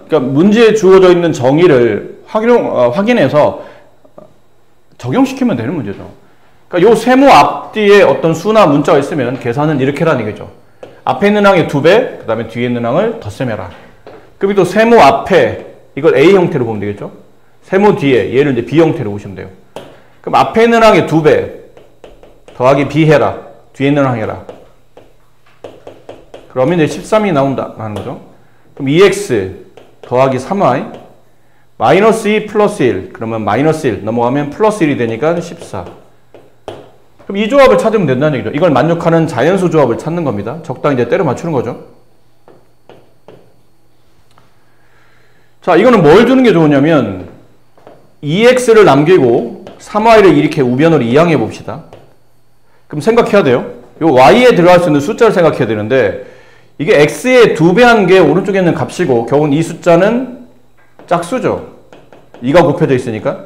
그러니까 문제에 주어져 있는 정의를 확인해서 적용시키면 되는 문제죠. 그러니까 요 세모 앞뒤에 어떤 수나 문자가 있으면 계산은 이렇게 하라는 얘기죠. 앞에 있는 항의 2배, 그 다음에 뒤에 있는 항을 덧셈해라. 그리고 또 세모 앞에 이걸 A 형태로 보면 되겠죠. 세모 뒤에 얘를 이제 B 형태로 보시면 돼요. 그럼 앞에 있는 항의 2배 더하기 B 해라. 뒤에 있는 항 해라. 그러면 이제 13이 나온다 하는 거죠. 그럼 2x 더하기 3y 마이너스 2 플러스 1 그러면 마이너스 1 넘어가면 플러스 1이 되니까 14. 그럼 이 조합을 찾으면 된다는 얘기죠. 이걸 만족하는 자연수 조합을 찾는 겁니다. 적당히 이제 때려 맞추는 거죠. 자, 이거는 뭘 주는 게 좋으냐면 2x를 남기고 3y를 이렇게 우변으로 이항해 봅시다. 그럼 생각해야 돼요. 요 y에 들어갈 수 있는 숫자를 생각해야 되는데 이게 x의 2배한 게 오른쪽에 있는 값이고 결국은 이 숫자는 짝수죠. 2가 곱해져 있으니까.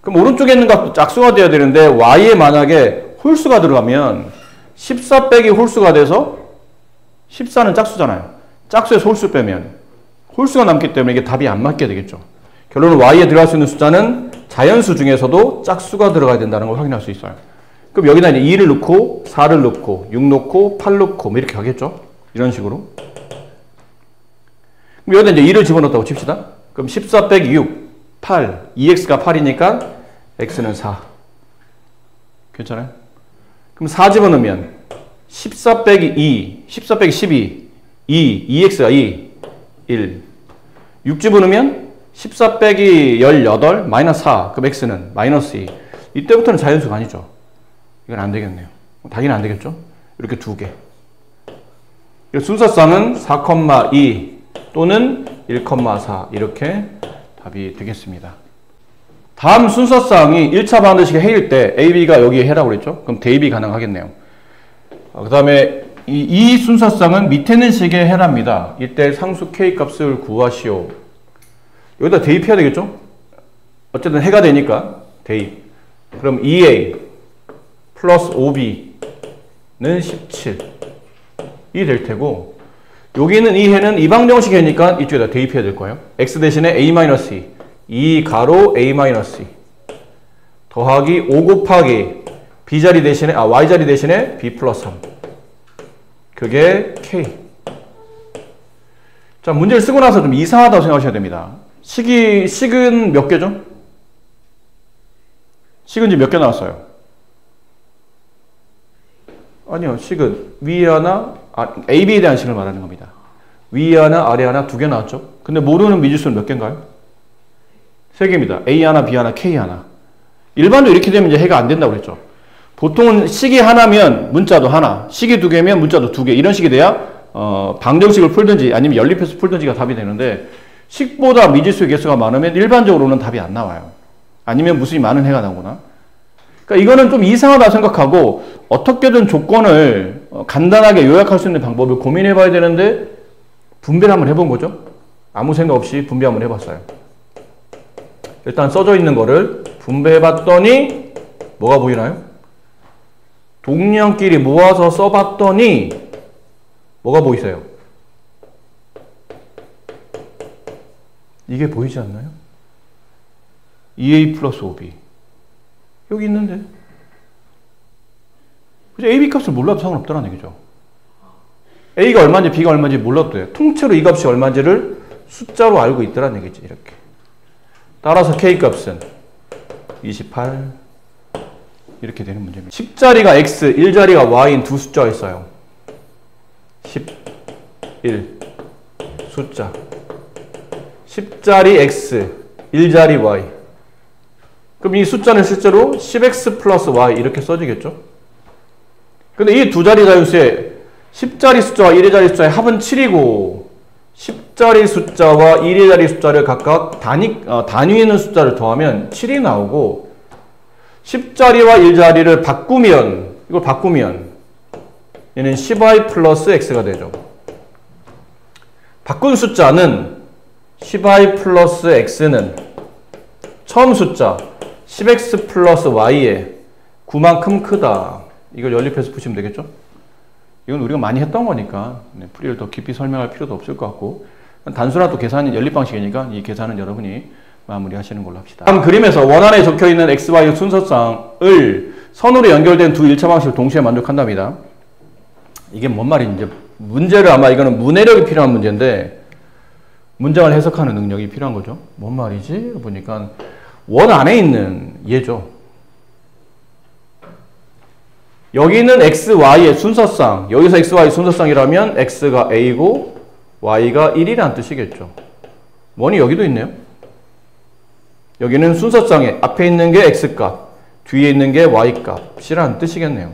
그럼 오른쪽에 있는 값도 짝수가 돼야 되는데 y에 만약에 홀수가 들어가면 14 빼기 홀수가 돼서 14는 짝수잖아요. 짝수에서 홀수 빼면 홀수가 남기 때문에 이게 답이 안 맞게 되겠죠. 결론은 y에 들어갈 수 있는 숫자는 자연수 중에서도 짝수가 들어가야 된다는 걸 확인할 수 있어요. 그럼 여기다 이제 2를 넣고 4를 넣고 6 넣고 8 넣고 뭐 이렇게 하겠죠. 이런 식으로. 그럼 여기다 이제 2를 집어넣었다고 칩시다. 그럼 14 빼기 6, 8. 2x가 8이니까 x는 4. 괜찮아요? 그럼 4 집어넣으면 14 빼기 2, 14 빼기 12, 2x가 2, 1. 6 집어넣으면 14 빼기 18, 마이너스 4. 그럼 x는 마이너스 2. 이때부터는 자연수가 아니죠. 이건 안 되겠네요. 당연히 안 되겠죠? 이렇게 두 개. 순서쌍은 4,2 또는 1,4 이렇게 답이 되겠습니다. 다음 순서쌍이 1차 방정식의 해일 때 AB가 여기에 해라고 그랬죠? 그럼 대입이 가능하겠네요. 그 다음에 이 순서쌍은 밑에 있는 식의 해랍니다. 이때 상수 K 값을 구하시오. 여기다 대입해야 되겠죠? 어쨌든 해가 되니까 대입. 그럼 2A 플러스 5B는 17이 될 테고 여기 있는 이 해는 이 방정식 해니까 이쪽에다 대입해야 될 거예요. X 대신에 A-2 2 가로 A-2 더하기 5 곱하기 B자리 대신에 Y자리 대신에 B 플러스 3 그게 K. 자, 문제를 쓰고 나서 좀 이상하다고 생각하셔야 됩니다. 식은 몇 개죠? 식은 지금 몇 개 나왔어요? 아니요, 식은 위에 하나, AB에 대한 식을 말하는 겁니다. 위에 하나, 아래 하나, 두 개 나왔죠? 근데 모르는 미지수는 몇 개인가요? 세 개입니다. A 하나, B 하나, K 하나. 일반적으로 이렇게 되면 이제 해가 안 된다고 그랬죠. 보통은 식이 하나면 문자도 하나, 식이 두 개면 문자도 두 개, 이런 식이 돼야 방정식을 풀든지 아니면 연립해서 풀든지가 답이 되는데 식보다 미지수의 개수가 많으면 일반적으로는 답이 안 나와요. 아니면 무수히 많은 해가 나오거나. 그러니까 이거는 좀 이상하다 생각하고 어떻게든 조건을 간단하게 요약할 수 있는 방법을 고민해 봐야 되는데 분배를 한번 해본 거죠. 아무 생각 없이 분배 한번 해봤어요. 일단 써져 있는 거를 분배해 봤더니 뭐가 보이나요? 동량끼리 모아서 써봤더니 뭐가 보이세요? 이게 보이지 않나요? 2A 플러스 5B 여기 있는데 그죠? AB 값을 몰라도 상관없다는 얘기죠. A가 얼마인지 B가 얼마인지 몰라도 돼요. 통째로 이 값이 얼마인지를 숫자로 알고 있더란 얘기지. 이렇게 따라서 K 값은 28 이렇게 되는 문제입니다. 10자리가 X, 1자리가 Y인 두 숫자가 있어요. 11 숫자 10자리 X, 1자리 Y. 그럼 이 숫자는 실제로 10X 플러스 Y 이렇게 써지겠죠? 근데 이 두 자리 자연수에 10자리 숫자와 1의 자리 숫자의 합은 7이고 10자리 숫자와 1의 자리 숫자를 각각 단위에 있는 숫자를 더하면 7이 나오고 10자리와 1자리를 바꾸면 이걸 바꾸면 얘는 10y 플러스 x가 되죠. 바꾼 숫자는 10y 플러스 x는 처음 숫자 10x 플러스 y의 9만큼 크다. 이걸 연립해서 푸시면 되겠죠? 이건 우리가 많이 했던 거니까 풀이를 더 깊이 설명할 필요도 없을 것 같고 단순한 또 계산 연립 방식이니까 이 계산은 여러분이 마무리하시는 걸로 합시다. 다음 그림에서 원안에 적혀있는 XY 순서쌍을 선으로 연결된 두 1차 방식을 동시에 만족한답니다. 이게 뭔 말인지 문제를 아마 이거는 문해력이 필요한 문제인데 문장을 해석하는 능력이 필요한 거죠. 뭔 말이지? 보니까 원 안에 있는 얘죠. 여기는 XY의 순서쌍, 여기서 XY 순서쌍이라면 X가 A고 Y가 1이라는 뜻이겠죠. 원이 여기도 있네요. 여기는 순서쌍에 앞에 있는 게 X값, 뒤에 있는 게 Y값이라는 뜻이겠네요.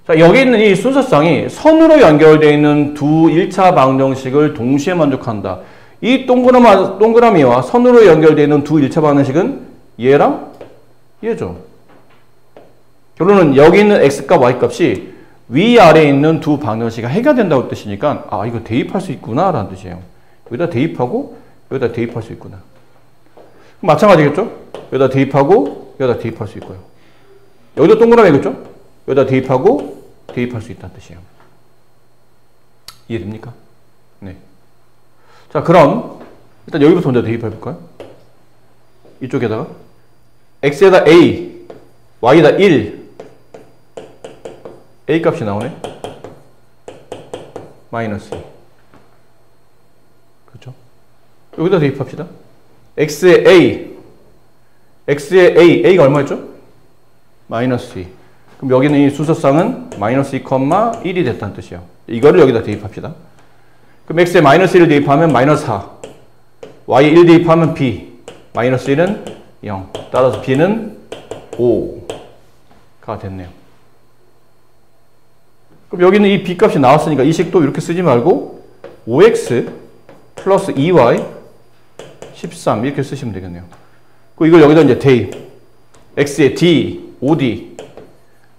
자, 여기 있는 이 순서쌍이 선으로 연결되어 있는 두 1차 방정식을 동시에 만족한다. 이 동그라미와 선으로 연결되어 있는 두 1차 방정식은 얘랑 얘죠. 결론은 여기 있는 X값, Y값이 위아래에 있는 두 방정식이 해결된다고 뜻이니까 아, 이거 대입할 수 있구나 라는 뜻이에요. 여기다 대입하고 여기다 대입할 수 있구나. 마찬가지겠죠? 여기다 대입하고 여기다 대입할 수 있고요. 여기도 동그라미겠죠? 여기다 대입하고 대입할 수 있다는 뜻이에요. 이해됩니까? 네. 자, 그럼 일단 여기부터 먼저 대입해 볼까요? 이쪽에다가 x에다 a, y에다 1, a 값이 나오네. 마이너스 2. 그렇죠? 여기다 대입합시다. x에 a, a가 얼마였죠? 마이너스 2. 그럼 여기는 이 순서쌍은 마이너스 2, 1이 됐다는 뜻이에요. 이거를 여기다 대입합시다. 그럼 x에 마이너스 1을 대입하면 마이너스 4, y에 1 대입하면 b, 마이너스 1은 0, 따라서 b는 5가 됐네요. 그럼 여기는 이 b 값이 나왔으니까 이 식도 이렇게 쓰지 말고 5x 플러스 2y 13 이렇게 쓰시면 되겠네요. 그리고 이걸 여기다 이제 대입. x에 d, 5d,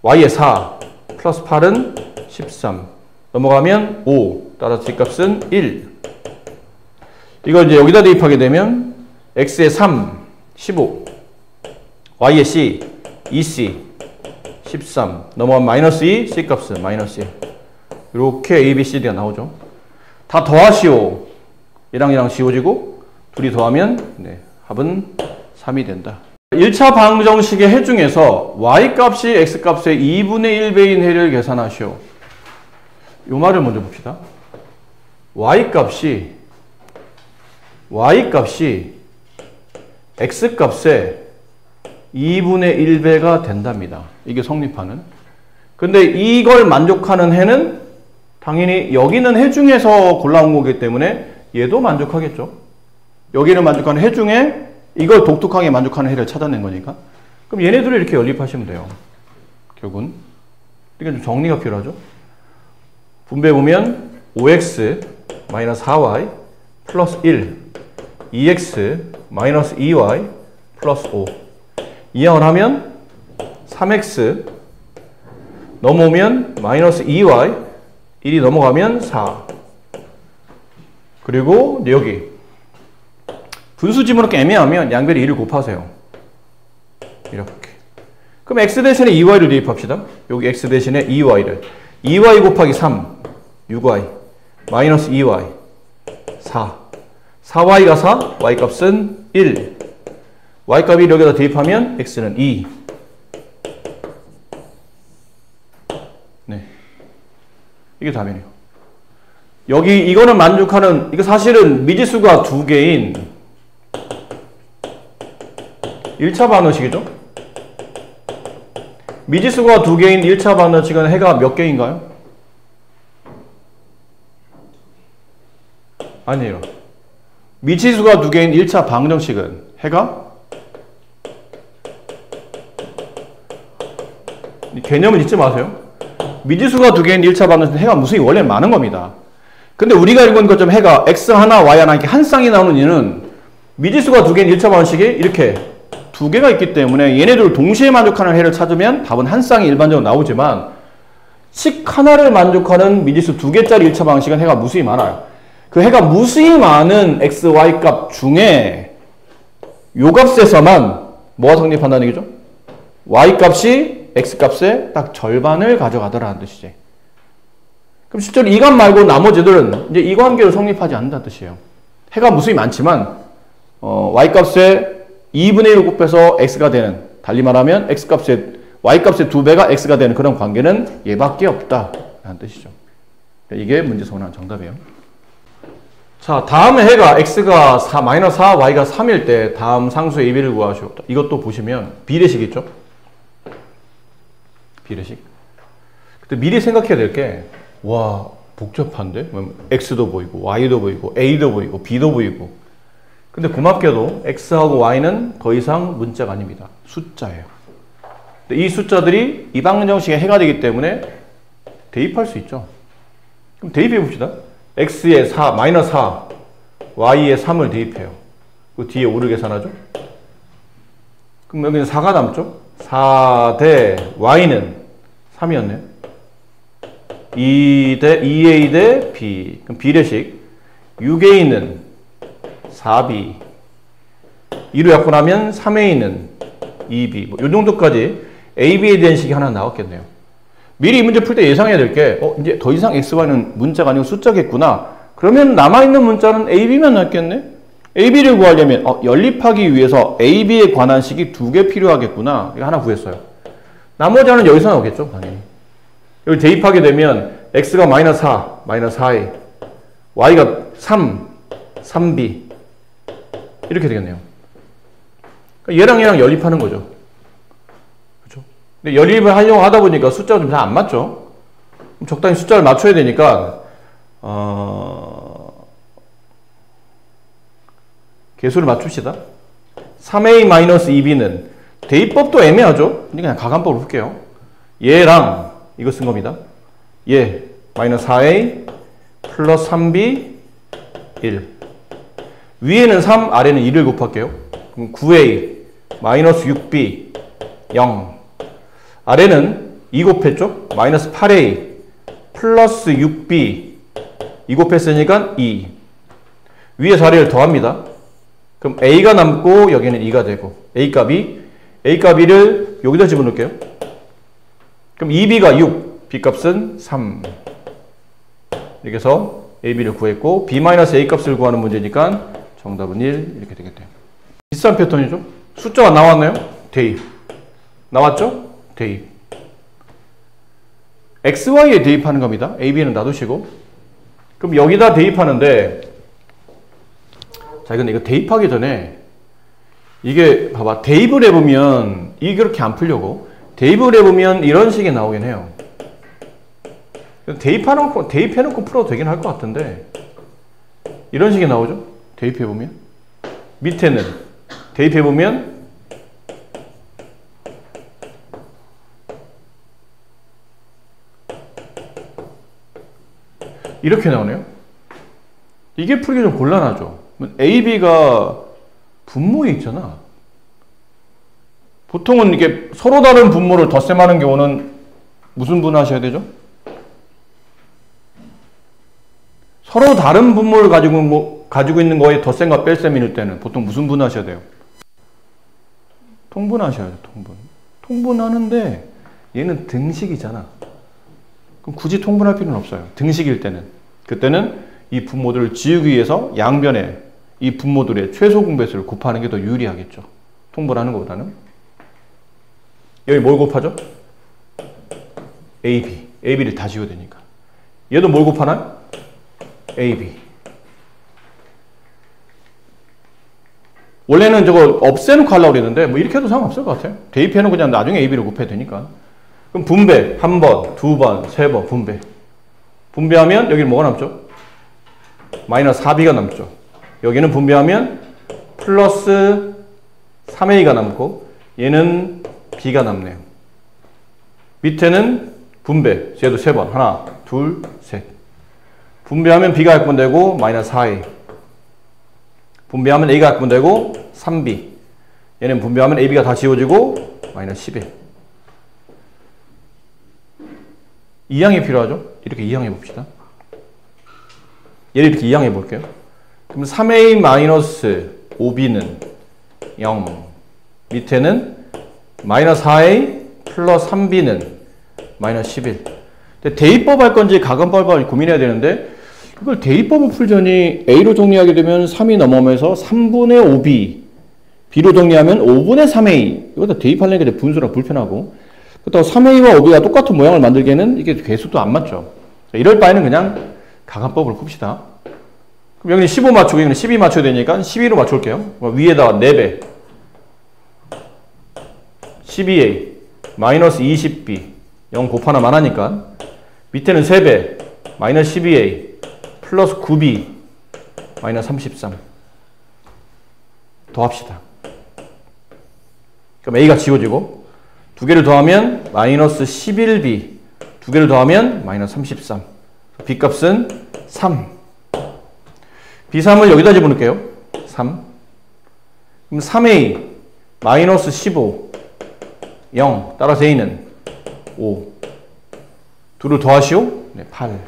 y에 4, 플러스 8은 13. 넘어가면 5. 따라서 d값은 1. 이걸 이제 여기다 대입하게 되면 x에 3, 15, y에 c, 2c, 13. 넘어가면 마이너스 2, c값은 마이너스 1. 이렇게 a, b, c, d가 나오죠. 다 더하시오. 얘랑 지워지고 둘이 더하면 네, 합은 3이 된다. 1차 방정식의 해 중에서 y값이 x값의 2분의 1배인 해를 계산하시오. 이 말을 먼저 봅시다. y값이 x값의 2분의 1배가 된답니다. 이게 성립하는. 근데 이걸 만족하는 해는 당연히 여기는 해 중에서 골라온 거기 때문에 얘도 만족하겠죠. 여기는 만족하는 해 중에 이걸 독특하게 만족하는 해를 찾아낸 거니까. 그럼 얘네들을 이렇게 연립하시면 돼요. 결국은. 이게 좀 정리가 필요하죠. 분배해보면 5x 마이너스 4y 플러스 1, 2x 마이너스 2y 플러스 5. 이항을 하면 3x 넘어오면 마이너스 2y 1이 넘어가면 4. 그리고 여기 분수 지문으로 애매하면 양변에 1을 곱하세요. 이렇게. 그럼 x 대신에 2y를 대입합시다. 여기 x 대신에 2y를. 2y 곱하기 3, 6y. 마이너스 2y, 4. 4y가 4, y값은 1. y값이 여기다 대입하면 x는 2. 네. 이게 답이네요. 여기 이거는 만족하는, 이거 사실은 미지수가 두 개인 1차 반응식이죠? 미지수가 두 개인 1차 반응식은 해가 몇 개인가요? 아니에요. 미지수가 두 개인 1차 방정식은 해가 개념을 잊지 마세요. 미지수가 두 개인 1차 방정식은 해가 무수히 원래 많은 겁니다. 근데 우리가 알고 있는 것처럼 해가 x 하나, y 하나 이렇게 한 쌍이 나오는 이유는 미지수가 두 개인 1차 방정식이 이렇게 두 개가 있기 때문에 얘네들을 동시에 만족하는 해를 찾으면 답은 한 쌍이 일반적으로 나오지만 식 하나를 만족하는 미지수 두 개짜리 1차 방정식은 해가 무수히 많아요. 그 해가 무수히 많은 x, y 값 중에 요 값에서만 뭐가 성립한다는 얘기죠? y 값이 x 값의 딱 절반을 가져가더라는 뜻이지. 그럼 실제로 이 값 말고 나머지들은 이제 이 관계로 성립하지 않는다는 뜻이에요. 해가 무수히 많지만 y값에 2분의 1 곱해서 x가 되는, 달리 말하면 x값에 y값의 2배가 x가 되는 그런 관계는 얘밖에 없다 라는 뜻이죠. 이게 문제에서 원하는 정답이에요. 자, 다음에 해가 x가 4, 마이너스 4, y가 3일 때 다음 상수 AB를 구하시오. 이것도 보시면 비례식 있죠? 비례식. 그때 미리 생각해야 될 게, 와, 복잡한데? x도 보이고, y도 보이고, a도 보이고, b도 보이고. 근데 고맙게도 x하고 y는 더 이상 문자가 아닙니다. 숫자예요. 이 숫자들이 이 방정식의 해가 되기 때문에 대입할 수 있죠. 그럼 대입해 봅시다. x에 4, 마이너스 4, y에 3을 대입해요. 그 뒤에 5를 계산하죠. 그럼 여기는 4가 남죠. 4 대 y는 3이었네요. 2a 대 b. 그럼 비례식 6a는 4b. 2로 약분하면 3a는 2b. 뭐 이 정도까지 AB에 대한 식이 하나 나왔겠네요. 미리 이 문제 풀 때 예상해야 될 게, 이제 더 이상 XY는 문자가 아니고 숫자겠구나. 그러면 남아있는 문자는 AB만 남겠네? AB를 구하려면, 연립하기 위해서 AB에 관한 식이 2개 필요하겠구나. 이거 하나 구했어요. 나머지 하나는 여기서 나오겠죠, 당연히. 여기 대입하게 되면, X가 마이너스 4, 마이너스 4A, Y가 3, 3B. 이렇게 되겠네요. 얘랑 얘랑 연립하는 거죠. 근데 연립을 하려고 하다 보니까 숫자가 좀 잘 안 맞죠? 적당히 숫자를 맞춰야 되니까, 개수를 맞춥시다. 3a-2b는 대입법도 애매하죠? 그냥 가감법으로 풀게요. 얘랑 이거 쓴 겁니다. 얘, 마이너스 4a 플러스 3b 1. 위에는 3, 아래는 2를 곱할게요. 그럼 9a 마이너스 6b 0. 아래는 2 곱했죠? 마이너스 8a 플러스 6b 2 곱했으니까 2. 위에서 아래를 더합니다. 그럼 a가 남고 여기는 2가 되고 a 값이 2를 여기다 집어넣을게요. 그럼 2b가 6, b 값은 3. 이렇게 해서 ab를 구했고 b-a 값을 구하는 문제니까 정답은 1 이렇게 되겠대요. 비슷한 패턴이죠? 숫자가 나왔나요? 대입. 나왔죠? 대입. XY에 대입하는 겁니다. AB는 놔두시고. 그럼 여기다 대입하는데, 자, 근데 이거 대입하기 전에, 이게, 봐봐. 대입을 해보면, 이게 그렇게 안 풀려고. 대입을 해보면 이런 식이 나오긴 해요. 대입해놓고 풀어도 되긴 할 것 같은데, 이런 식이 나오죠? 대입해보면. 밑에는, 대입해보면, 이렇게 나오네요. 이게 풀기 좀 곤란하죠. AB가 분모에 있잖아. 보통은 이게 서로 다른 분모를 덧셈하는 경우는 무슨 분하셔야 되죠? 서로 다른 분모를 가지고 있는 거에 덧셈과 뺄셈일 때는 보통 무슨 분하셔야 돼요? 통분하셔야죠. 통분하는데 얘는 등식이잖아. 그럼 굳이 통분할 필요는 없어요. 등식일 때는. 그때는 이 분모들을 지우기 위해서 양변에 이 분모들의 최소 공배수를 곱하는 게 더 유리하겠죠. 통분하는 것보다는. 여기 뭘 곱하죠? AB. AB를 다 지워야 되니까. 얘도 뭘 곱하나? AB. 원래는 저거 없애놓고 하려고 그랬는데 뭐 이렇게 해도 상관없을 것 같아요. 대입해놓고 그냥 나중에 AB를 곱해야 되니까. 그럼 분배. 한 번, 두 번, 세 번 분배. 분배하면 여기는 뭐가 남죠? 마이너스 4b가 남죠. 여기는 분배하면 플러스 3a가 남고 얘는 b가 남네요. 밑에는 분배. 얘도 세 번. 하나, 둘, 셋. 분배하면 b가 약분되고 마이너스 4a. 분배하면 a가 약분되고 3b. 얘는 분배하면 ab가 다 지워지고 마이너스 11. 이항이 필요하죠? 이렇게 이항해 봅시다. 얘를 이렇게 이항해 볼게요. 그럼 3a-5b는 0. 밑에는 마이너스 4a 플러스 3b는 마이너스 11. 근데 대입법 할 건지 가근법 할 건지 고민해야 되는데 이걸 대입법을 풀자니 A로 정리하게 되면 3이 넘어오면서 3분의 5B B로 정리하면 5분의 3A 이거 다 대입하려니까 분수랑 불편하고 그렇다고 3A와 5B가 똑같은 모양을 만들기에는 이게 개수도 안 맞죠. 이럴 바에는 그냥 가간법으로 풉시다. 그럼 여기 15 맞추고 여기는 12 맞춰야 되니까 12로 맞출게요. 위에다가 4배 12A 마이너스 20B 0 곱하나만 하니까 밑에는 3배 마이너스 12A 플러스 9B 마이너스 33 더합시다. 그럼 A가 지워지고 두 개를 더하면 마이너스 11B 두 개를 더하면 마이너스 33 B 값은 3 B3을 여기다 집어넣을게요. 3 그럼 3A 마이너스 15 0 따라서 A는 5 2를 더하시오. 네, 8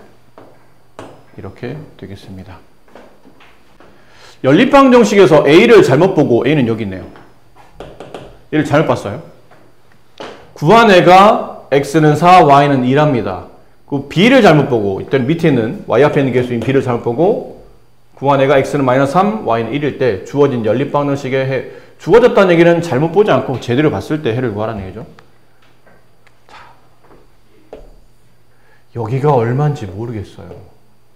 이렇게 되겠습니다. 연립방정식에서 A를 잘못 보고 A는 여기 있네요. 얘를 잘못 봤어요. 구한 애가 X는 4, Y는 2랍니다. 그 B를 잘못 보고 이때는 밑에 있는 Y 앞에 있는 개수인 B를 잘못 보고 구한 애가 X는 마이너스 3, Y는 1일 때 주어진 연립방정식의 해 주어졌다는 얘기는 잘못 보지 않고 제대로 봤을 때 해를 구하라는 얘기죠. 자, 여기가 얼마인지 모르겠어요.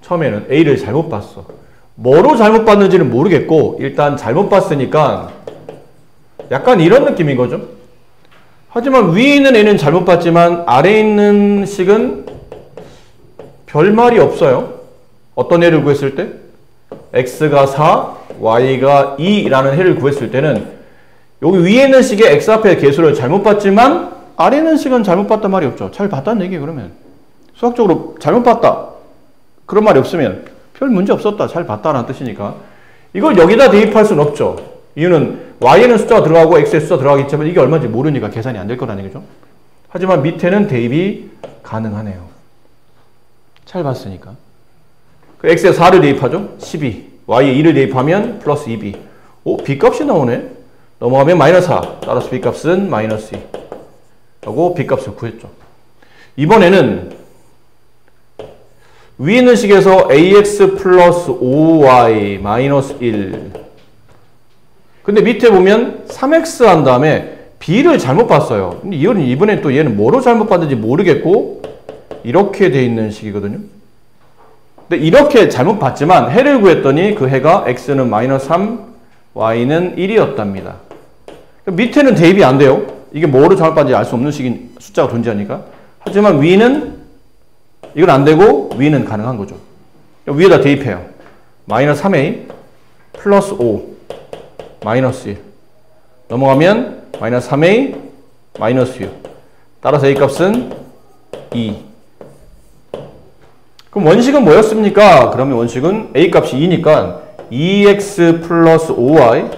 처음에는 A를 잘못 봤어. 뭐로 잘못 봤는지는 모르겠고 일단 잘못 봤으니까 약간 이런 느낌인 거죠. 하지만 위에 있는 A는 잘못 봤지만 아래에 있는 식은 별말이 없어요. 어떤 해를 구했을 때? X가 4, Y가 2라는 해를 구했을 때는 여기 위에 있는 식의 X 앞에 개수를 잘못 봤지만 아래에 있는 식은 잘못 봤단 말이 없죠. 잘 봤다는 얘기예요. 그러면 수학적으로 잘못 봤다 그런 말이 없으면 별 문제 없었다 잘 봤다라는 뜻이니까 이걸 여기다 대입할 수는 없죠. 이유는 Y에는 숫자가 들어가고 X에 숫자 들어가겠지만 이게 얼마인지 모르니까 계산이 안 될 거라는 얘기죠. 하지만 밑에는 대입이 가능하네요. 잘 봤으니까. 그 X에 4를 대입하죠. 12. Y에 2를 대입하면 플러스 2B. 오, B값이 나오네. 넘어가면 마이너스 4. 따라서 B값은 마이너스 2. 하고 B값을 구했죠. 이번에는 위에 있는 식에서 AX 플러스 5Y 마이너스 1. 근데 밑에 보면 3X 한 다음에 B를 잘못 봤어요. 근데 이번엔 또 얘는 뭐로 잘못 봤는지 모르겠고 이렇게 돼 있는 식이거든요. 근데 이렇게 잘못 봤지만 해를 구했더니 그 해가 X는 마이너스 3, Y는 1이었답니다. 밑에는 대입이 안 돼요. 이게 뭐로 잘못 봤는지 알 수 없는 식인 숫자가 존재하니까. 하지만 위는 이건 안 되고 위는 가능한 거죠. 위에다 대입해요. 마이너스 3A 플러스 5 마이너스 1 넘어가면 마이너스 3A 마이너스 6 따라서 A 값은 2. 그럼 원식은 뭐였습니까? 그러면 원식은 A 값이 2니까 2X 플러스 5Y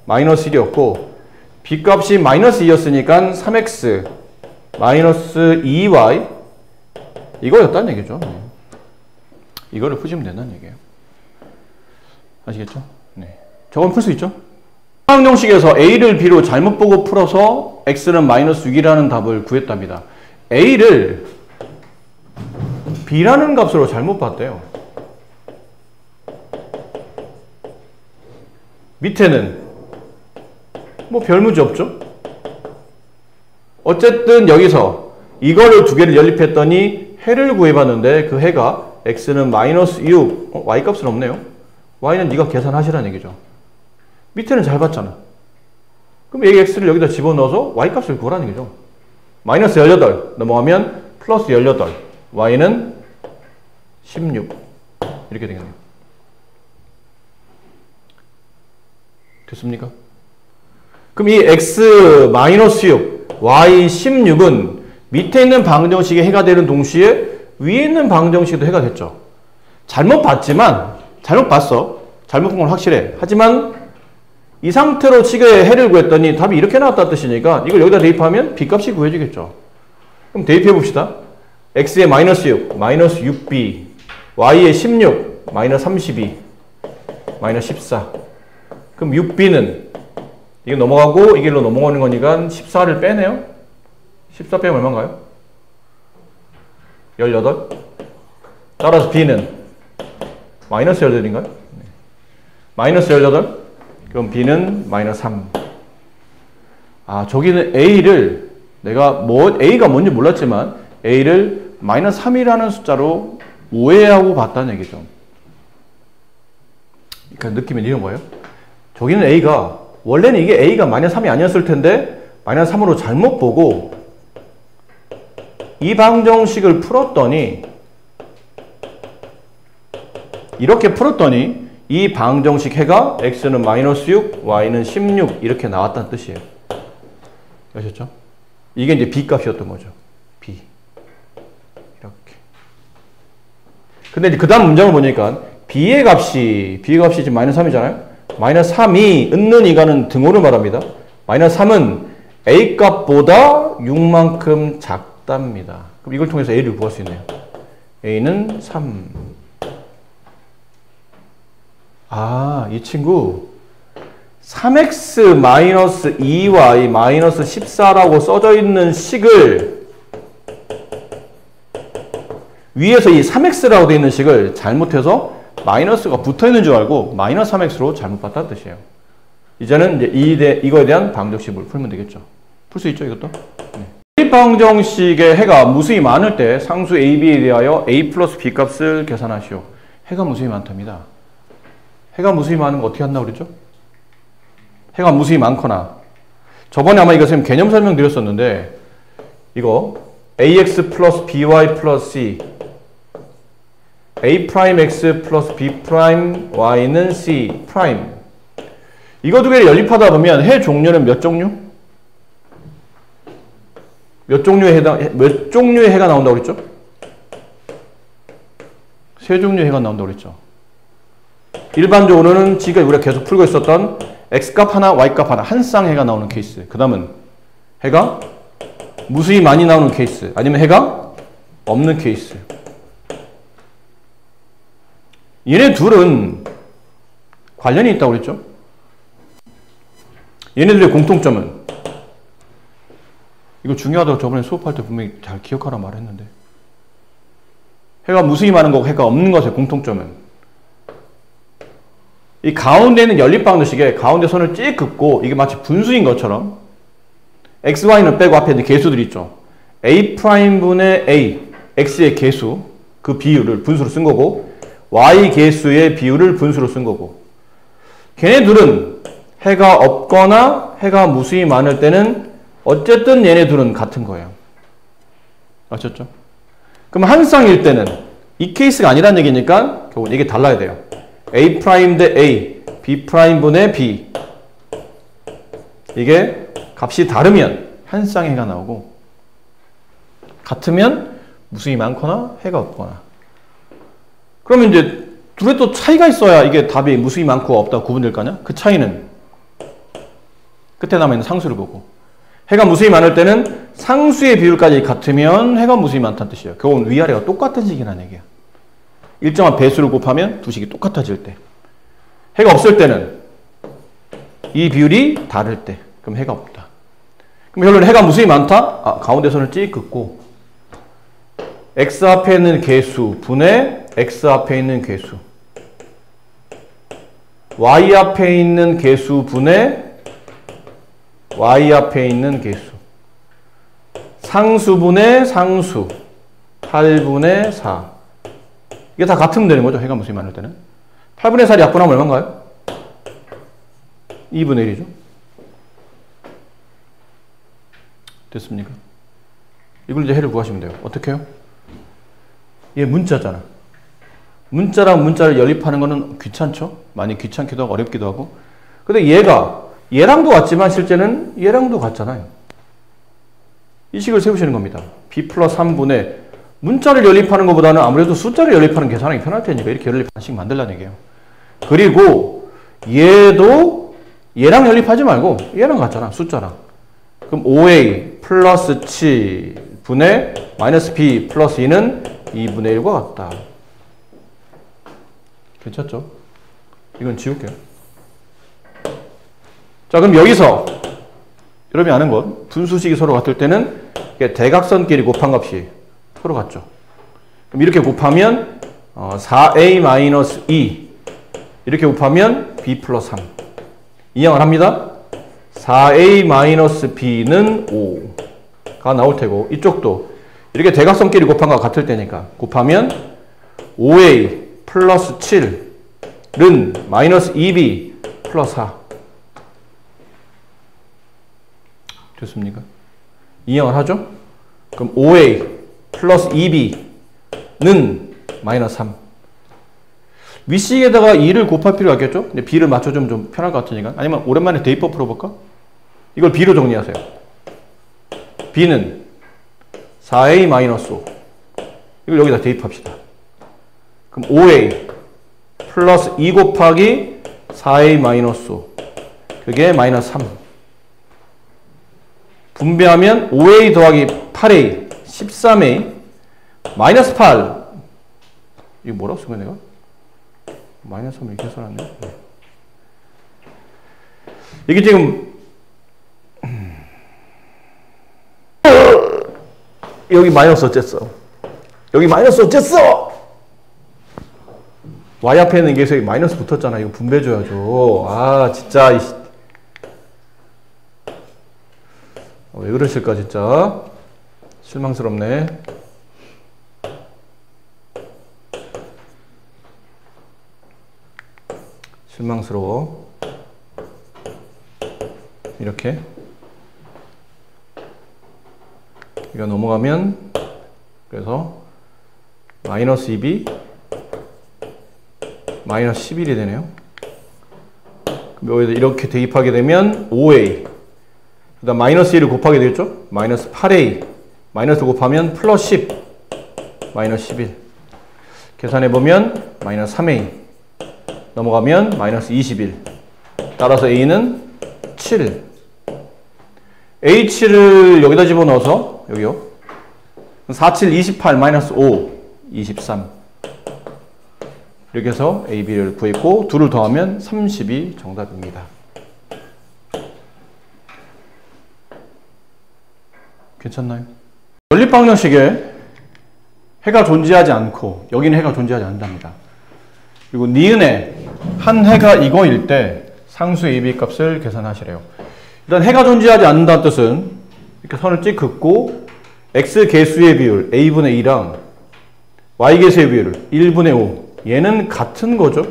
마이너스 1이었고 B 값이 마이너스 2였으니까 3X 마이너스 2Y 이거였다는 얘기죠. 네. 이거를 푸시면 된다는 얘기예요. 아시겠죠? 네. 저건 풀 수 있죠? 방정식에서 A를 B로 잘못 보고 풀어서 X는 마이너스 6이라는 답을 구했답니다. A를 B라는 값으로 잘못 봤대요. 밑에는 뭐 별 문제 없죠? 어쨌든 여기서 이거를 두 개를 연립했더니 해를 구해봤는데 그 해가 X는 마이너스 6, Y 값은 없네요. Y는 네가 계산하시라는 얘기죠. 밑에는 잘 봤잖아. 그럼 AX를 여기다 집어넣어서 Y 값을 구하라는 얘기죠. 마이너스 18 넘어가면 플러스 18 Y는 16 이렇게 되겠네요. 됐습니까? 그럼 이 X 마이너스 6 Y 16은 밑에 있는 방정식에 해가 되는 동시에 위에 있는 방정식에도 해가 됐죠. 잘못 봤지만 잘못 봤어. 잘못 본 건 확실해. 하지만 이 상태로 식의 해를 구했더니 답이 이렇게 나왔다는 뜻이니까 이걸 여기다 대입하면 B값이 구해지겠죠. 그럼 대입해 봅시다. X에 마이너스 6, 마이너스 6B, Y에 16, 마이너스 32, 마이너스 14. 그럼 6B는 이게 넘어가고 이 길로 넘어가는 거니까 14를 빼네요. 14 빼면 얼마인가요? 18. 따라서 B는 마이너스 18인가요? 마이너스 18. 그럼 B는 마이너스 3. 아, 저기는 A를 내가 A가 뭔지 몰랐지만 A를 마이너스 3이라는 숫자로 오해하고 봤다는 얘기죠. 그러니까 느낌이 이런 거예요. 저기는 A가 원래는 이게 A가 마이너스 3이 아니었을 텐데 마이너스 3으로 잘못 보고 이 방정식을 풀었더니 이렇게 풀었더니 이 방정식 해가 x는 마이너스 6, y는 16 이렇게 나왔다는 뜻이에요. 아셨죠? 이게 이제 b 값이었던 거죠. b 이렇게. 근데 이제 그 다음 문장을 보니까 b의 값이 지금 마이너스 3이잖아요. 마이너스 3이 있는 2가는 등호를 말합니다. 마이너스 3은 a 값보다 6만큼 작답니다. 그럼 이걸 통해서 a를 구할 수 있네요. a는 3. 아, 이 친구 3x-2y-14라고 써져 있는 식을 위에서 이 3x라고 되어 있는 식을 잘못해서 마이너스가 붙어 있는 줄 알고 마이너스 3x로 잘못 봤다는 뜻이에요. 이제는 이제 이거에 대한 방정식을 풀면 되겠죠. 풀 수 있죠, 이것도? 네. 이 방정식의 해가 무수히 많을 때 상수 AB에 대하여 A 플러스 B 값을 계산하시오. 해가 무수히 많답니다. 해가 무수히 많은 거 어떻게 한다고 그랬죠? 해가 무수히 많거나 저번에 아마 이거 선생님 개념 설명 드렸었는데 이거 AX 플러스 BY 플러스 C A 프라임 X 플러스 B 프라임 Y는 C 프라임 이거 두 개를 연립하다 보면 해 종류는 몇 종류? 몇 종류의 해가 나온다고 그랬죠? 세 종류의 해가 나온다고 그랬죠. 일반적으로는 지금 우리가 계속 풀고 있었던 X값 하나, Y값 하나, 한 쌍해가 나오는 케이스. 그 다음은 해가 무수히 많이 나오는 케이스. 아니면 해가 없는 케이스. 얘네 둘은 관련이 있다고 그랬죠? 얘네들의 공통점은 이거 중요하다고 저번에 수업할 때 분명히 잘 기억하라 말했는데 해가 무수히 많은 거고 해가 없는 것의 공통점은 이 가운데 있는 연립방정식에 가운데 선을 찍 긋고 이게 마치 분수인 것처럼 x, y는 빼고 앞에 있는 개수들이 있죠. a' 분의 a, x의 개수, 그 비율을 분수로 쓴 거고 y 개수의 비율을 분수로 쓴 거고 걔네들은 해가 없거나 해가 무수히 많을 때는 어쨌든 얘네 둘은 같은 거예요. 아셨죠? 그럼 한 쌍일 때는 이 케이스가 아니란 얘기니까 결국 이게 달라야 돼요. A' 대 A, B' 분의 B 이게 값이 다르면 한 쌍의 해가 나오고 같으면 무수히 많거나 해가 없거나 그러면 이제 둘에 또 차이가 있어야 이게 답이 무수히 많고 없다 구분될 거 아니야? 그 차이는 끝에 남아있는 상수를 보고 해가 무수히 많을 때는 상수의 비율까지 같으면 해가 무수히 많다는 뜻이에요. 결국은 위아래가 똑같은 식이라는 얘기야. 일정한 배수를 곱하면 두 식이 똑같아질 때 해가 없을 때는 이 비율이 다를 때 그럼 해가 없다. 그럼 결론은 해가 무수히 많다? 아, 가운데 선을 찍 긋고 x 앞에 있는 개수 분의 x 앞에 있는 개수 y 앞에 있는 개수 분의 y 앞에 있는 개수 상수분의 상수 8분의 4 이게 다 같으면 되는 거죠. 해가 무수히 많을 때는 8분의 4를 약분하면 얼마인가요? 2분의 1이죠. 됐습니까? 이걸 이제 해를 구하시면 돼요. 어떻게 해요? 얘 문자잖아. 문자랑 문자를 연립하는 거는 귀찮죠? 많이 귀찮기도 하고 어렵기도 하고 근데 얘랑도 같지만 실제는 얘랑도 같잖아요. 이 식을 세우시는 겁니다. b 플러스 3분의 문자를 연립하는 것보다는 아무래도 숫자를 연립하는 계산하기 편할 테니까 이렇게 연립하는 식 만들라는 얘기예요. 그리고 얘도 얘랑 연립하지 말고 얘랑 같잖아. 숫자랑. 그럼 5a 플러스 7분의 마이너스 b 플러스 2는 2분의 1과 같다. 괜찮죠? 이건 지울게요. 자, 그럼 여기서 여러분이 아는 것 분수식이 서로 같을 때는 대각선끼리 곱한 값이 서로 같죠. 그럼 이렇게 곱하면 4a-2 이렇게 곱하면 b 플러스 3 이항을 합니다. 4a-b는 5가 나올 테고 이쪽도 이렇게 대각선끼리 곱한 거와 같을 때니까 곱하면 5a 플러스 7은 마이너스 2b 플러스 4 됐습니까? 이항을 하죠? 그럼 5a 플러스 2b는 마이너스 3 위식에다가 2를 곱할 필요가 있겠죠? 근데 b를 맞춰주면 좀 편할 것 같으니까 아니면 오랜만에 대입법 풀어볼까? 이걸 b로 정리하세요. b는 4a-5 이걸 여기다 대입합시다. 그럼 5a 플러스 2 곱하기 4a-5 그게 마이너스 3 분배하면 5a 더하기 8a 13a 마이너스 8 이거 뭐라고 쓴 거야 내가? 마이너스 3 이렇게 써놨네. 이게 지금 여기 마이너스 어쨌어? 여기 마이너스 어쨌어? y 앞에 있는 게 마이너스 붙었잖아. 이거 분배줘야죠. 아 진짜 왜 그러실까 진짜 실망스럽네. 실망스러워. 이렇게 이거 넘어가면 그래서 마이너스 2b 마이너스 11이 되네요. 그럼 여기다 이렇게 대입하게 되면 5a 그 다음 마이너스 1을 곱하게 되겠죠? 마이너스 8a 마이너스 곱하면 플러스 10 마이너스 11 계산해보면 마이너스 3a 넘어가면 마이너스 21 따라서 a는 7 h를 여기다 집어넣어서 여기요 4, 7, 28 마이너스 5 23 이렇게 해서 a, b를 구했고 2를 더하면 30이 정답입니다. 괜찮나요? 연립방정식에 해가 존재하지 않고 여기는 해가 존재하지 않는답니다. 그리고 니은에 한 해가 이거일 때 상수 AB 값을 계산하시래요. 일단 해가 존재하지 않는다는 뜻은 이렇게 선을 찍 긋고 x 개수의 비율 a분의 2랑 y 개수의 비율 1분의 5 얘는 같은 거죠.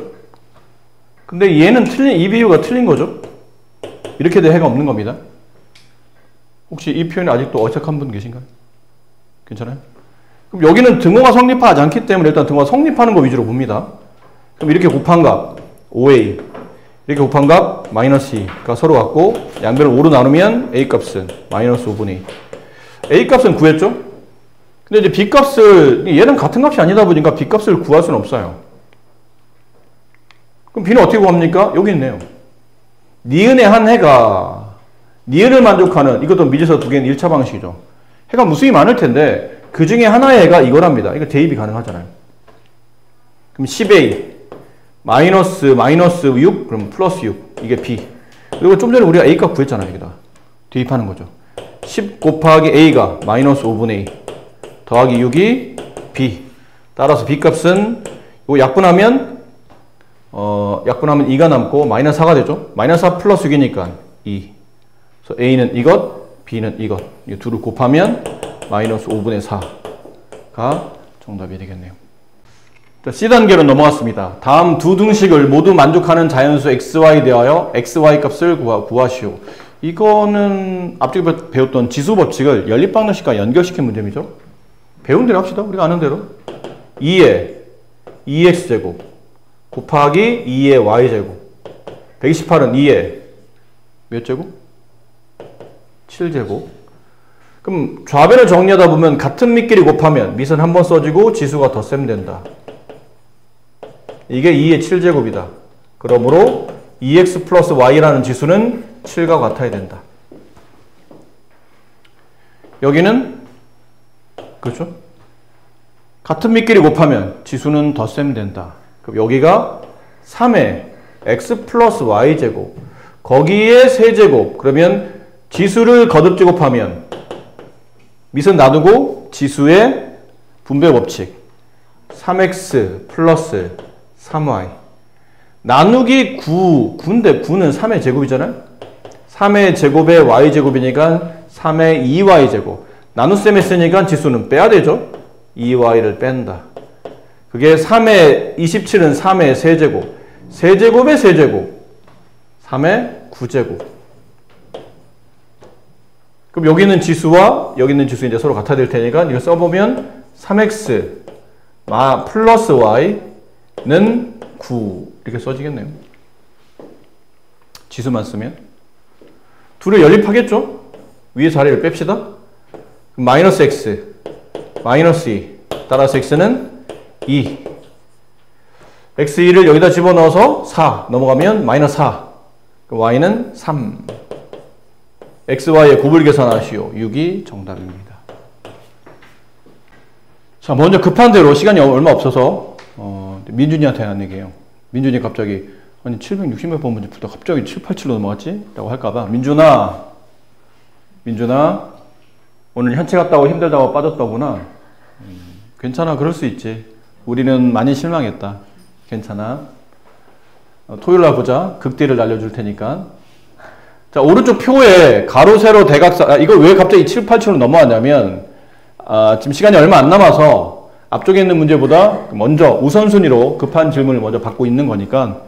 근데 얘는 틀린 이 비율가 틀린 거죠. 이렇게 돼 해가 없는 겁니다. 혹시 이 표현이 아직도 어색한 분 계신가요? 괜찮아요? 그럼 여기는 등호가 성립하지 않기 때문에 일단 등호가 성립하는 거 위주로 봅니다. 그럼 이렇게 곱한 값 5a 이렇게 곱한 값 마이너스 2가 서로 같고 양변을 5로 나누면 a 값은 마이너스 5분의 2 a 값은 구했죠? 근데 이제 b 값을 얘는 같은 값이 아니다 보니까 b 값을 구할 수는 없어요. 그럼 b는 어떻게 구합니까? 여기 있네요. 니은의 한 해가 니은을 만족하는 이것도 미지수 두 개는 1차 방식이죠. 해가 무수히 많을 텐데 그 중에 하나의 해가 이거랍니다. 이거 대입이 가능하잖아요. 그럼 10a 마이너스 6 그럼 플러스 6 이게 b 그리고 좀 전에 우리가 a 값 구했잖아요. 여기다 대입하는 거죠. 10 곱하기 a가 마이너스 5분의 2 더하기 6이 b 따라서 b 값은 이거 약분하면 2가 남고 마이너스 4가 되죠. 마이너스 4 플러스 6이니까 2 그래서 a는 이것 b는 이것 이 둘을 곱하면 마이너스 5분의 4가 정답이 되겠네요. C단계로 넘어갔습니다. 다음 두 등식을 모두 만족하는 자연수 xy 대하여 xy 값을 구하시오. 이거는 앞쪽에 배웠던 지수 법칙을 연립방정식과 연결시킨 문제입니다. 배운 대로 합시다. 우리가 아는 대로 2의 2x제곱 곱하기 2의 y제곱 128은 2의 몇 제곱? 7제곱. 그럼 좌변을 정리하다 보면 같은 밑끼리 곱하면 밑은 한 번 써지고 지수가 덧셈 된다. 이게 2의 7제곱이다. 그러므로 2x 플러스 y라는 지수는 7과 같아야 된다. 여기는 그렇죠? 같은 밑끼리 곱하면 지수는 덧셈 된다. 그럼 여기가 3의 x 플러스 y제곱 거기에 세제곱 그러면 지수를 거듭 제곱하면 밑은 놔두고 지수의 분배 법칙 3x 플러스 3y 나누기 9인데 9는 3의 제곱이잖아요. 3의 제곱에 y제곱이니까 3의 2y제곱. 나눗셈 했으니까 지수는 빼야 되죠. 2y를 뺀다. 그게 3의 27은 3의 세제곱. 세제곱의 세제곱. 3의 9제곱. 그럼 여기 있는 지수와 여기 있는 지수 이제 서로 같아야 될 테니까 이거 써보면 3x 플러스 y는 9 이렇게 써지겠네요. 지수만 쓰면. 둘이 연립하겠죠? 위에 자리를 뺍시다. 마이너스 x, 마이너스 2. 따라서 x는 2. x2를 여기다 집어넣어서 4. 넘어가면 마이너스 4. y는 3. x, y의 곱을 계산하시오. 6이 정답입니다. 자, 먼저 급한 대로 시간이 얼마 없어서 민준이한테 한 얘기예요. 민준이 갑자기 아니 760몇 번 문제부터 갑자기 787로 넘어갔지? 라고 할까봐 민준아 오늘 현체 갔다고 힘들다고 빠졌더구나. 괜찮아, 그럴 수 있지. 우리는 많이 실망했다. 괜찮아. 토요일날 보자. 극딜을 날려줄 테니까. 자, 오른쪽 표에 가로, 세로, 대각선. 이거 왜 갑자기 787로 넘어왔냐면 지금 시간이 얼마 안 남아서 앞쪽에 있는 문제보다 먼저 우선순위로 급한 질문을 먼저 받고 있는 거니까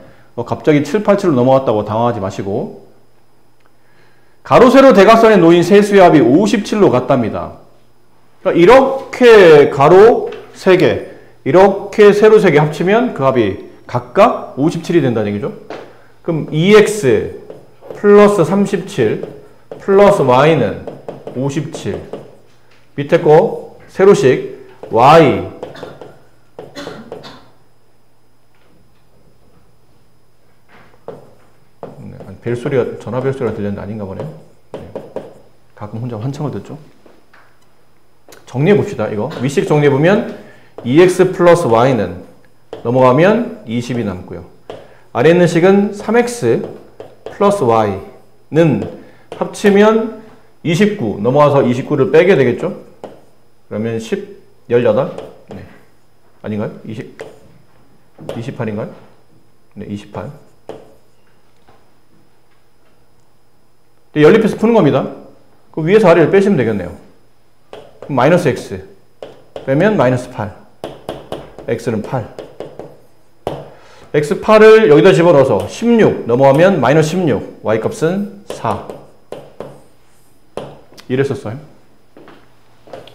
갑자기 787로 넘어왔다고 당황하지 마시고. 가로, 세로, 대각선에 놓인 세수의 합이 57로 같답니다. 그러니까 이렇게 가로 3개, 이렇게 세로 3개 합치면 그 합이 각각 57이 된다는 얘기죠. 그럼 2x 플러스 37 플러스 y는 57. 밑에 거 세로식 y 벨소리가, 전화 벨소리가 들렸는데 아닌가 보네요. 네. 가끔 혼자 환청을 듣죠. 정리해 봅시다. 이거 위식 정리해 보면 2x 플러스 y는 넘어가면 20이 남고요. 아래 있는 식은 3x 플러스 y는 합치면 29 넘어가서 29를 빼게 되겠죠. 그러면 18 네. 아닌가요? 28인가요? 네, 28. 연립해서 푸는 겁니다. 그 위에서 아래를 빼시면 되겠네요. 그럼 마이너스 x 빼면 마이너스 8. x는 8. x8을 여기다 집어넣어서 16 넘어가면 마이너스 16. y값은 4. 이랬었어요.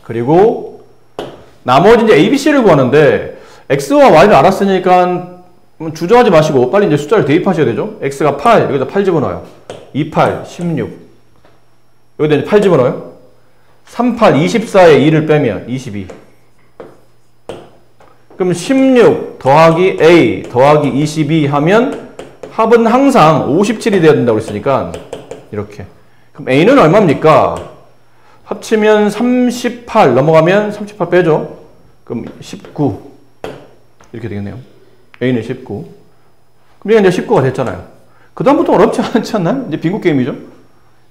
그리고 나머지 이제 ABC를 구하는데 x와 y를 알았으니까 주저하지 마시고 빨리 이제 숫자를 대입하셔야 되죠. x가 8, 여기다 8 집어넣어요. 28, 16. 여기다 이제 8 집어넣어요. 38, 24에 2를 빼면 22. 그럼 16 더하기 a 더하기 22 하면 합은 항상 57이 돼야 된다고 했으니까 이렇게. 그럼 a는 얼마입니까? 합치면 38 넘어가면 38 빼죠. 그럼 19 이렇게 되겠네요. a는 19. 그럼 이제 19가 됐잖아요. 그 다음부터 어렵지 않지 않나요? 이제 빙고 게임이죠.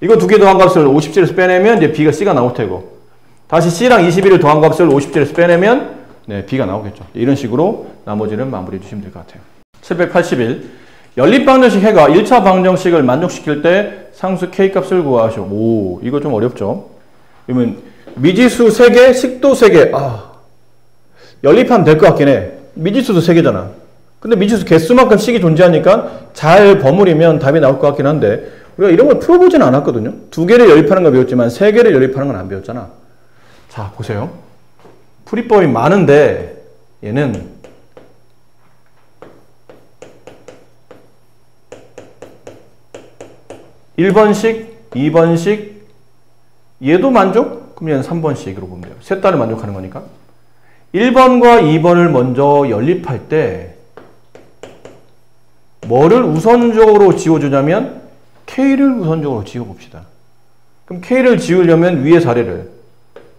이거 두 개 더한 값을 57에서 빼내면 이제 b가 c가 나올 테고, 다시 c랑 21을 더한 값을 57에서 빼내면 네, b가 나오겠죠. 이런 식으로 나머지는 마무리해 주시면 될 것 같아요. 781. 연립방정식 해가 1차 방정식을 만족시킬 때 상수 k 값을 구하시오. 오, 이거 좀 어렵죠. 그러면 미지수 3개, 식도 3개. 연립하면 될 것 같긴 해. 미지수도 3개잖아. 근데 미지수 개수만큼 식이 존재하니까 잘 버무리면 답이 나올 것 같긴 한데 우리가 이런 걸 풀어보지는 않았거든요. 2개를 연립하는 거 배웠지만 3개를 연립하는 건 안 배웠잖아. 자, 보세요. 풀이법이 많은데 얘는 (1번식) (2번식) 얘도 만족? 그럼 얘는 (3번식으로) 보면 돼요. 셋 다를 만족하는 거니까. 1번과 2번을 먼저 연립할 때 뭐를 우선적으로 지워주냐면 K를 우선적으로 지워봅시다. 그럼 K를 지우려면 위에 사례를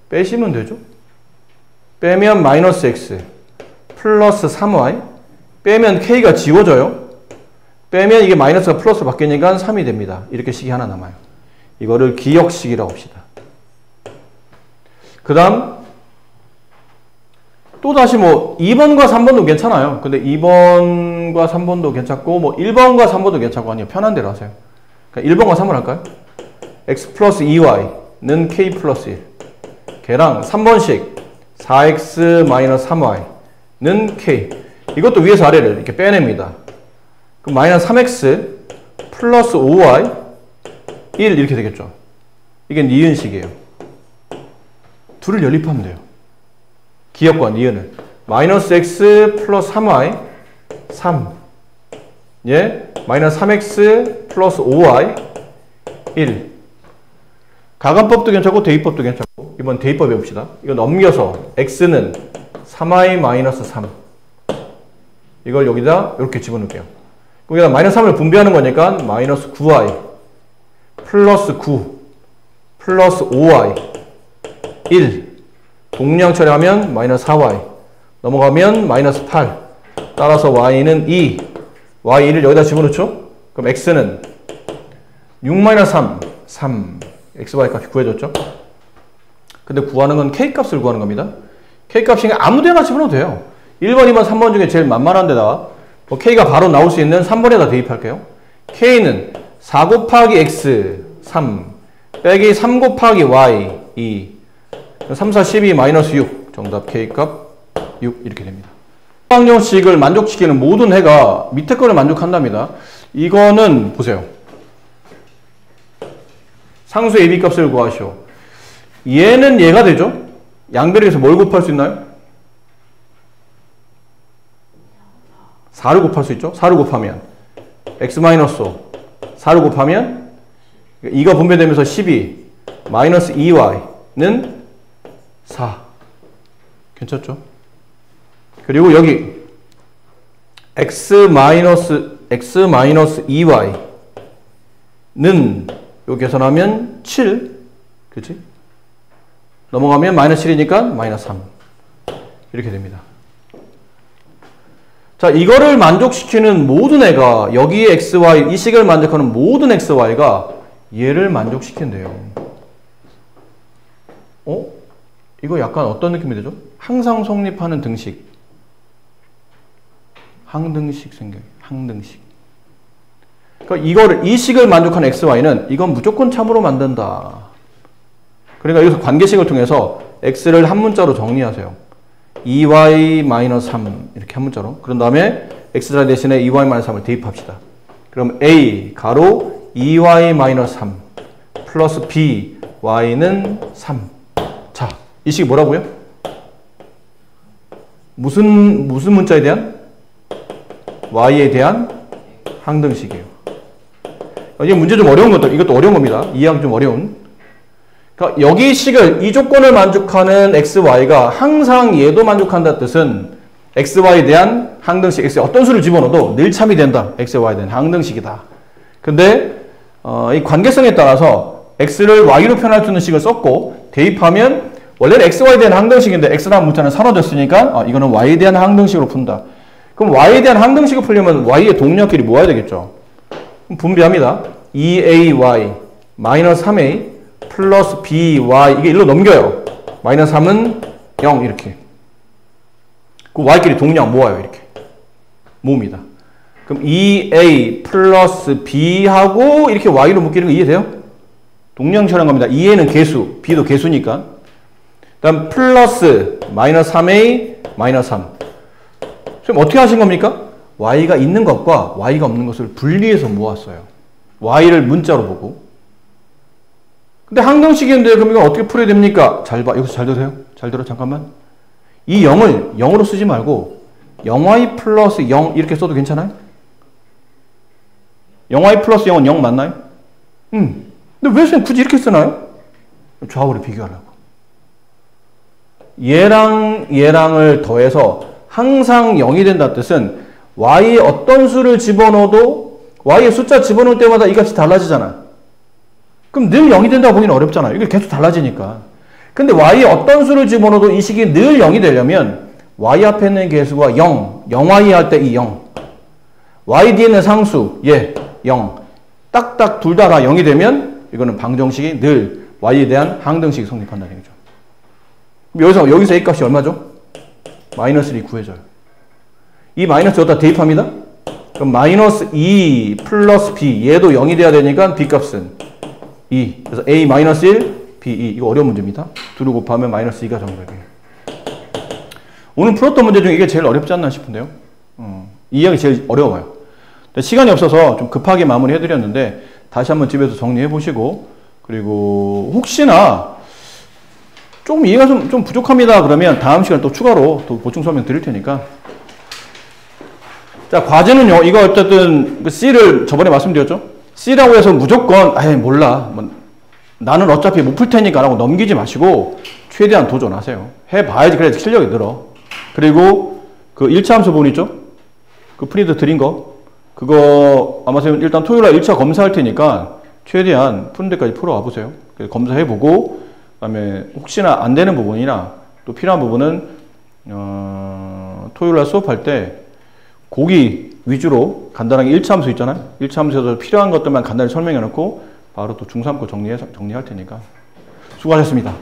빼시면 되죠. 빼면 마이너스 X 플러스 3Y 빼면 K가 지워져요. 빼면 이게 마이너스가 플러스로 바뀌니까 3이 됩니다. 이렇게 식이 하나 남아요. 이거를 기역식이라고 합시다. 그 다음 또다시 뭐 2번과 3번도 괜찮아요. 근데 2번과 3번도 괜찮고 뭐 1번과 3번도 괜찮고 아니요. 편한 대로 하세요. 그러니까 1번과 3번 할까요? x 플러스 2y는 k 플러스 1. 걔랑 3번식 4x 마이너스 3y는 k. 이것도 위에서 아래를 이렇게 빼냅니다. 그럼 마이너스 3x 플러스 5y 1 이렇게 되겠죠. 이게 니은식이에요. 둘을 연립하면 돼요. 기역과 니은을. 마이너스 x 플러스 3y 3. 예? 마이너스 3x 플러스 5y 1. 가간법도 괜찮고 대입법도 괜찮고 이번 대입법 해봅시다. 이거 넘겨서 x는 3y 마이너스 3. 이걸 여기다 이렇게 집어넣을게요. 여기다 마이너스 3을 분배하는 거니까 마이너스 9y 플러스 9 플러스 5y 1. 동량 처리하면 마이너스 4y 넘어가면 마이너스 8. 따라서 y는 2. y 1을 여기다 집어넣죠. 그럼 x는 6 마이너스 3 xy 값이 구해졌죠. 근데 구하는 건 k 값을 구하는 겁니다. k 값이 아무 데나 집어넣어도 돼요. 1번, 2번, 3번 중에 제일 만만한 데다가 뭐 k가 바로 나올 수 있는 3번에다 대입할게요. k는 4 곱하기 x 3 빼기 3 곱하기 y 2 3, 4, 12 마이너스 6 정답 k값 6 이렇게 됩니다. 방정식을 만족시키는 모든 해가 밑에 거를 만족한답니다. 이거는 보세요. 상수 AB 값을 구하시오. 얘는 얘가 되죠? 양변에서 뭘 곱할 수 있나요? 4를 곱할 수 있죠? 4를 곱하면 x-5 4를 곱하면 2가 분배되면서 12 마이너스 2y는 4 괜찮죠? 그리고 여기 x-2y는 요 계산하면 7 그치? 넘어가면 마이너스 7이니까 마이너스 3 이렇게 됩니다. 자, 이거를 만족시키는 모든 애가 여기에 xy, 이 식을 만족하는 모든 xy가 얘를 만족시킨대요. 이거 약간 어떤 느낌이 되죠? 항상 성립하는 등식. 항등식 생겨요. 항등식. 그러니까 이거를, 이 식을 만족하는 xy는 이건 무조건 참으로 만든다. 그러니까 여기서 관계식을 통해서 x를 한 문자로 정리하세요. 2y-3 이렇게 한 문자로. 그런 다음에 x 대신에 2y-3을 대입합시다. 그럼 a 가로 2y-3 플러스 b y는 3. 자, 이 식이 뭐라고요? 무슨 문자에 대한? y에 대한 항등식이에요. 이게 문제 좀 어려운 것도, 이것도 어려운 겁니다. 이해하기 좀 어려운. 그러니까 여기 식을, 이 조건을 만족하는 xy가 항상 얘도 만족한다는 뜻은 xy에 대한 항등식, x에 어떤 수를 집어넣어도 늘 참이 된다. xy에 대한 항등식이다. 근데 이 관계성에 따라서 x를 y로 표현할 수 있는 식을 썼고 대입하면 원래는 xy에 대한 항등식인데 x라는 문자는 사라졌으니까 이거는 y에 대한 항등식으로 푼다. 그럼 y에 대한 항등식을 풀려면 y의 동력끼리 모아야 되겠죠. 그럼 분배합니다. 2ay 마이너스 3a 플러스 by 이게 1로 넘겨요. 마이너스 3은 0 이렇게. 그 y끼리 동량 모아요. 이렇게. 모읍니다. 그럼 2a 플러스 b하고 이렇게 y로 묶이는 거 이해돼요? 동량처럼 겁니다. 2a는 개수, b도 개수니까. 다음 플러스 마이너스 3a 마이너스 3. 선생님 어떻게 하신 겁니까? y가 있는 것과 y가 없는 것을 분리해서 모았어요. y를 문자로 보고. 근데 항등식인데 그럼 이건 어떻게 풀어야 됩니까? 잘 봐. 여기서 잘 들으세요. 잘 들어. 잠깐만. 이 0을 0으로 쓰지 말고 0y 플러스 0 이렇게 써도 괜찮아요? 0y 플러스 0은 0 맞나요? 근데 왜 선생님 굳이 이렇게 쓰나요? 좌우를 비교하려고. 얘랑 얘랑을 더해서 항상 0이 된다는 뜻은 y에 어떤 수를 집어넣어도 y의 숫자 집어넣을 때마다 이 값이 달라지잖아. 그럼 늘 0이 된다고 보기는 어렵잖아요. 이게 계속 달라지니까. 근데 y에 어떤 수를 집어넣어도 이 식이 늘 0이 되려면 y 앞에 있는 개수가 0, 0y 할 때 이 0. y 뒤에 있는 상수, 0. 딱딱 둘 다 0이 되면 이거는 방정식이 늘 y에 대한 항등식이 성립한다는 얘기죠. 여기서 a 값이 얼마죠? 마이너스 1이 구해져요. 이 마이너스 여기다 대입합니다. 그럼 마이너스 2 플러스 b 얘도 0이 돼야 되니까 b 값은 2. 그래서 a 마이너스 1, b 2. 이거 어려운 문제입니다. 둘을 곱하면 마이너스 2가 정답이에요. 오늘 풀었던 문제 중에 이게 제일 어렵지 않나 싶은데요. 이 이야기 제일 어려워요. 시간이 없어서 좀 급하게 마무리 해드렸는데 다시 한번 집에서 정리해 보시고, 그리고 혹시나 조금 이해가 좀 부족합니다 그러면 다음 시간에 또 추가로 또 보충 설명 드릴 테니까. 자, 과제는요, 이거 어쨌든 C를 저번에 말씀드렸죠. C라고 해서 무조건 아예 몰라 뭐, 나는 어차피 못 풀 테니까 라고 넘기지 마시고 최대한 도전하세요. 해봐야지 그래야지 실력이 늘어. 그리고 그 1차 함수 부분 있죠? 그 프린트 드린 거 그거 아마 일단 토요일날 1차 검사할 테니까 최대한 푸는 데까지 풀어와 보세요. 검사해보고 그 다음에 혹시나 안 되는 부분이나 또 필요한 부분은 토요일날 수업할 때 고기 위주로 간단하게 1차 함수 있잖아요. 1차 함수에서 필요한 것들만 간단히 설명해 놓고 바로 또 중3거 정리할 테니까. 수고하셨습니다.